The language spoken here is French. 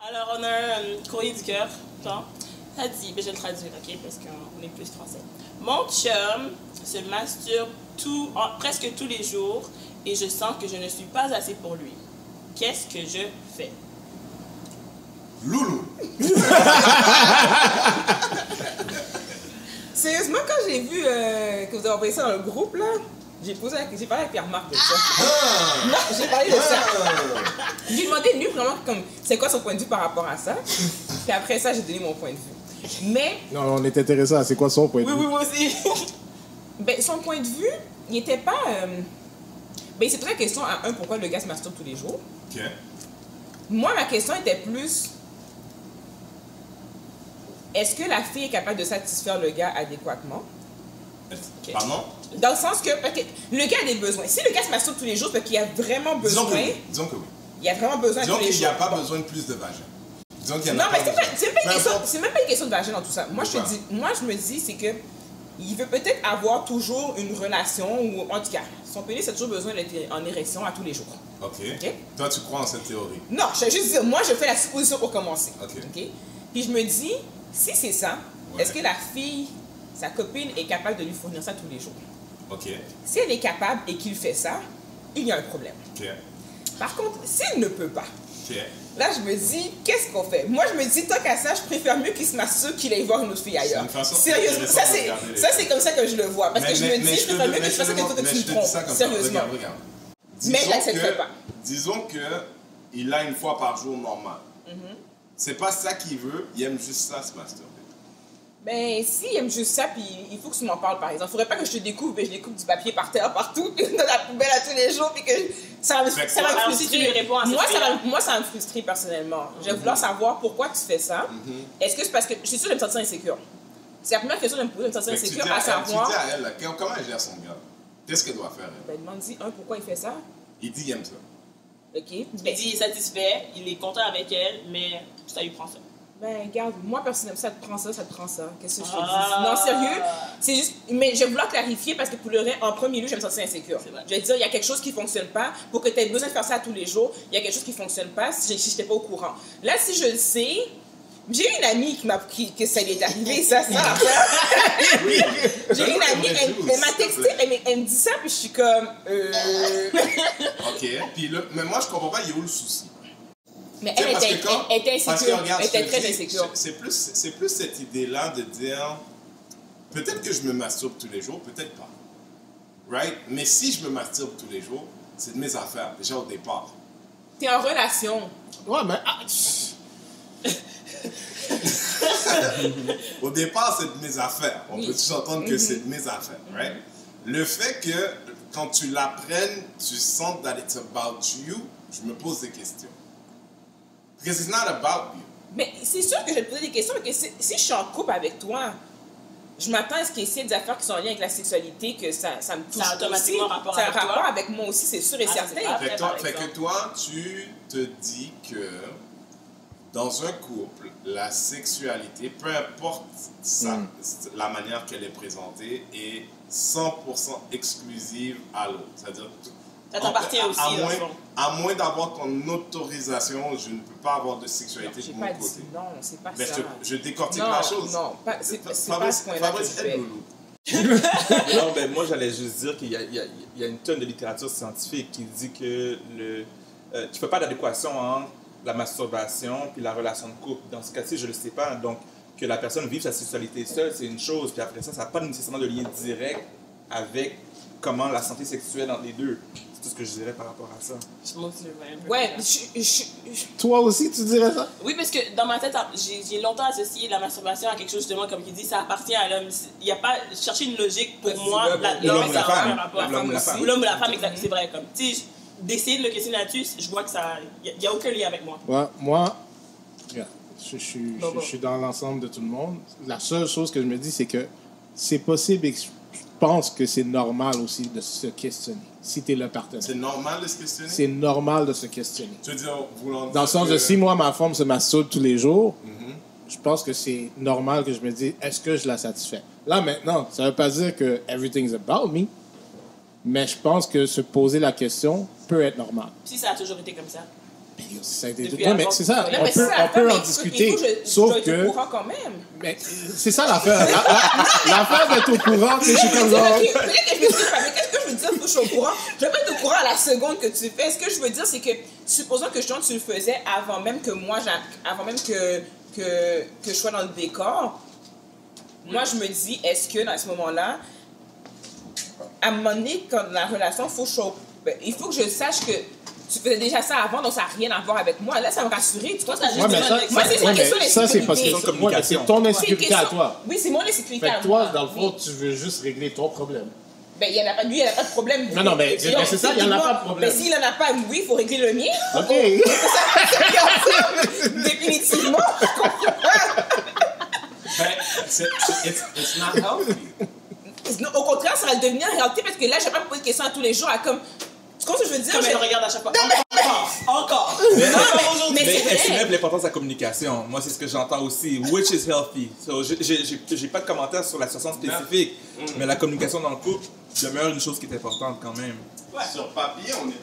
Alors, on a un courrier du cœur, genre. Ça dit, mais je vais le traduire, ok, parce qu'on est plus français. Mon chum se masturbe presque tous les jours et je sens que je ne suis pas assez pour lui. Qu'est-ce que je fais? Loulou. Sérieusement, quand j'ai vu que vous avez envoyé ça dans le groupe, là, j'ai parlé avec Pierre-Marc de ça. Non, j'ai parlé de ça. J'ai demandé lui vraiment comme c'est quoi son point de vue par rapport à ça. Puis après ça, j'ai donné mon point de vue. Mais. Non, on est intéressé à c'est quoi son point de vue. Oui, moi aussi. Ben, son point de vue, il n'était pas. Ben, c'est très question à pourquoi le gars se masturbe tous les jours. Ok. Moi, ma question était plus. Est-ce que la fille est capable de satisfaire le gars adéquatement? Okay. Pardon? Dans le sens que le gars a des besoins. Si le gars se masturbe tous les jours, c'est qu'il a vraiment besoin. Disons que oui. Il a vraiment besoin tous les jours. Disons qu'il n'y a pas besoin de plus de vagin. Disons qu'il y en a non, pas mais c'est même pas une question de vagin dans tout ça. Moi, je me dis, c'est que il veut peut-être avoir toujours une relation, ou en tout cas, son pénis a toujours besoin d'être en érection à tous les jours. OK. Toi, tu crois en cette théorie? Non, je vais juste dire, moi, je fais la supposition pour commencer. OK. Puis je me dis, si c'est ça, est-ce que la fille, sa copine, est capable de lui fournir ça tous les jours? OK. Si elle est capable et qu'il fait ça, il y a un problème. OK. Par contre, s'il ne peut pas, OK. là, je me dis, qu'est-ce qu'on fait? Moi, je me dis, tant qu'à ça, je préfère mieux qu'il se masturbe qu'il aille voir une autre fille ailleurs. Sérieusement, ça, c'est comme ça que je le vois. Parce que je me dis, je préfère mieux que je fasse quelque chose que tu me trompes. Sérieusement. Regarde. Mais je l'accepterai pas. Disons qu'il a une fois par jour normal. C'est pas ça qu'il veut, il aime juste ça, se masturber. Ben, s'il aime juste ça, puis il faut que tu m'en parles, par exemple. Faudrait pas que je te découvre et je découpe du papier par terre, partout, dans la poubelle à tous les jours, puis que ça va me frustrer. Moi, ça va me frustrer personnellement. Je vais vouloir savoir pourquoi tu fais ça. Est-ce que c'est parce que je suis sûre de me sentir insécure? C'est la première question de me poser, de me sentir insécure, à savoir. Tu dis à elle, comment elle gère son gars? Qu'est-ce qu'elle doit faire? Ben, demande-y, pourquoi il fait ça? Il dit, il aime ça. OK. Il dit, il est satisfait, il est content avec elle, mais ça lui prend ça. Ben, regarde, moi, personnellement, ça te prend ça, Qu'est-ce que je te dis? Non, sérieux, c'est juste... Mais je vais vouloir clarifier parce que pour le reste, en premier lieu, je vais me sentir insécure. Je vais dire, il y a quelque chose qui ne fonctionne pas. Pour que tu aies besoin de faire ça tous les jours, il y a quelque chose qui ne fonctionne pas si je n'étais pas au courant. Là, si je le sais... J'ai une amie que ça lui est arrivé, ça. J'ai une amie, elle m'a texté, elle me dit ça, puis je suis comme... OK, puis là, mais moi, je comprends pas, il est où le souci? Mais elle était insécure. Elle était très insécure. C'est plus cette idée-là de dire, peut-être que je me masturbe tous les jours, peut-être pas. Right? Mais si je me masturbe tous les jours, c'est de mes affaires, déjà au départ. T'es en relation. Ouais, mais... Au départ, c'est de mes affaires. On peut tous entendre que c'est de mes affaires, right? Le fait que, quand tu l'apprennes, tu sens that it's about you, je me pose des questions. Because it's not about you. Mais c'est sûr que je vais te poser des questions, parce que si je suis en couple avec toi, je m'attends à ce qu'il y ait des affaires qui sont en lien avec la sexualité, que ça me touche. Ça a automatiquement aussi. rapport ça avec a rapport toi. avec moi aussi, c'est sûr et certain. Fait que toi, tu te dis que dans un couple, la sexualité, peu importe la manière qu'elle est présentée, est 100% exclusive à l'autre. C'est-à-dire, ça t'appartient aussi, à moins d'avoir ton autorisation, je ne peux pas avoir de sexualité de mon côté. Dit, non, c'est pas mais ça. Je décortique la chose. Non, c'est pas ce point-là que je fais. Non, ben moi, j'allais juste dire qu'il y a une tonne de littérature scientifique qui dit que tu ne fais pas d'adéquation entre la masturbation puis la relation de couple. Dans ce cas-ci, je ne le sais pas. Donc, que la personne vive sa sexualité seule, c'est une chose. Puis après ça n'a pas nécessairement de lien direct avec comment la santé sexuelle entre les deux. C'est tout ce que je dirais par rapport à ça. Ouais, Toi aussi, tu dirais ça? Oui, parce que dans ma tête, j'ai longtemps associé la masturbation à quelque chose, justement, comme il dit, ça appartient à l'homme. Il n'y a pas chercher une logique pour moi. L'homme ou la femme. L'homme ou la femme, exactement. C'est vrai. Comme, d'essayer de me questionner là-dessus, je vois que ça... Il n'y a aucun lien avec moi. Ouais, moi, je suis dans l'ensemble de tout le monde. La seule chose que je me dis, c'est que c'est possible et que je pense que c'est normal aussi de se questionner, si tu es le partenaire. C'est normal de se questionner? C'est normal de se questionner. Tu veux dire, dans le sens de si moi, ma femme se masturbe tous les jours, je pense que c'est normal que je me dise, est-ce que je la satisfais? Là, maintenant, ça ne veut pas dire que everything's about me, mais je pense que se poser la question peut être normal. Si ça a toujours été comme ça? Ça a été tout. Mais c'est ça, on peut en discuter. Sauf que. Au courant quand même. Mais c'est ça l'affaire. L'affaire d'être au courant, c'est je suis comme genre. Mais qu'est-ce que je veux dire que je suis au courant? Je vais pas être au courant à la seconde que tu fais. Ce que je veux dire, c'est que supposons que tu le faisais avant même que moi, avant même que je sois dans le décor. Moi, je me dis, est-ce que dans ce moment-là, à un moment donné, quand la relation, il faut que je sache que tu faisais déjà ça avant, donc ça n'a rien à voir avec moi. Là, ça me rassurer. Tu vois, ça juste c'est une question d'insécurité. Ça, c'est parce que c'est ton insécurité à toi. Oui, c'est mon insécurité à moi. Toi, dans le fond, tu veux juste régler ton problème. Ben, lui, il n'a pas de problème. Non, mais c'est ça, il n'y en a pas de problème. Mais s'il n'en a pas, oui, il faut régler le mien. OK. Définitivement, je comprends pas. It's not healthy. Au contraire, ça va le devenir healthy parce que là, je ne vais pas me poser de questions à tous les jours à comme. Tu comprends ce que je veux dire? Comme elle regarde à chaque fois. Encore. Mais elle soulève l'importance de la communication. Moi, c'est ce que j'entends aussi. Which is healthy. So, j'ai pas de commentaires sur la situation spécifique, mais la communication dans le couple demeure une chose qui est importante quand même. Sur papier, on est